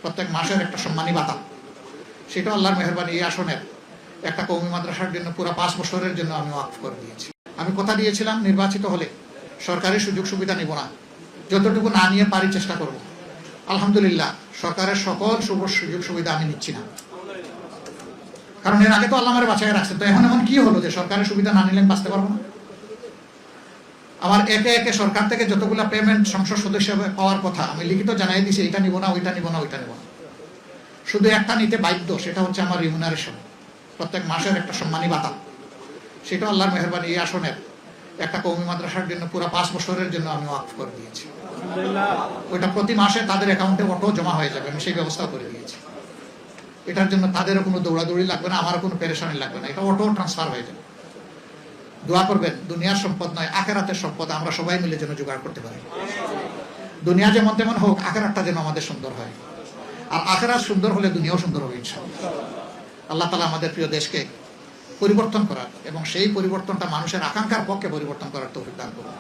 প্রত্যেক মাসের একটা সম্মানী ভাতা, সেটা আল্লাহর মেহেরবানি এই আসনের একটা কওমি মাদ্রাসার জন্য পুরো 5 বছরের জন্য আমি ওয়াকফ করে দিয়েছি। আমি কথা দিয়েছিলাম নির্বাচিত হলে সরকারি সুযোগ সুবিধা নিব না, যতটুকু না নিয়ে পারি চেষ্টা করব। আলহামদুলিল্লাহ সরকারের সকল সুযোগ সুবিধা আমি নিচ্ছি না, কারণ এর আগে তো আল্লাহ আমারে বাঁচায় রাখছে। তো এখন এমন কি হলো যে সরকারের সুবিধা না নিলে বাঁচতে পারবো না? আমার একে একে সরকার থেকে যতগুলো পেমেন্ট সংসদ সদস্য পাওয়ার কথা আমি লিখিত জানাই দিয়েছি, এটা নিব না, ওইটা নিব না, ওইটা নিব না। শুধু একটা নিতে বাধ্য, সেটা হচ্ছে আমার রিমুনারেশন, প্রত্যেক মাসের একটা সম্মানী ভাতা, সেটা আল্লাহর মেহেরবানি এই আসনের একটা কওমি মাদ্রাসার জন্য পুরো 5 বছরের জন্য আমি ওয়াকফ করে দিয়েছি। ওইটা প্রতি মাসে তাদের অ্যাকাউন্টে অটো জমা হয়ে যাবে, আমি সেই ব্যবস্থা করে দিয়েছি। এটার জন্য তাদেরও কোনো দৌড়াদৌড়ি লাগবে না, আমারও কোনো পেরেশানি লাগবে না, এটা অটো ট্রান্সফার হয়ে যাবে। দোয়া করবেন, দুনিয়ার সম্পদ নয় আখেরাতের সম্পদ আমরা সবাই মিলে যেন জোগাড় করতে পারি। দুনিয়া যেমন তেমন হোক, আখেরাতটা যেন আমাদের সুন্দর হয়, আর আখেরাত সুন্দর হলে দুনিয়াও সুন্দর হবে ইনশাআল্লাহ। আল্লাহ তাআলা আমাদের প্রিয় দেশকে পরিবর্তন করার এবং সেই পরিবর্তনটা মানুষের আকাঙ্ক্ষার পক্ষে পরিবর্তন করার তৌফিক দান করুন।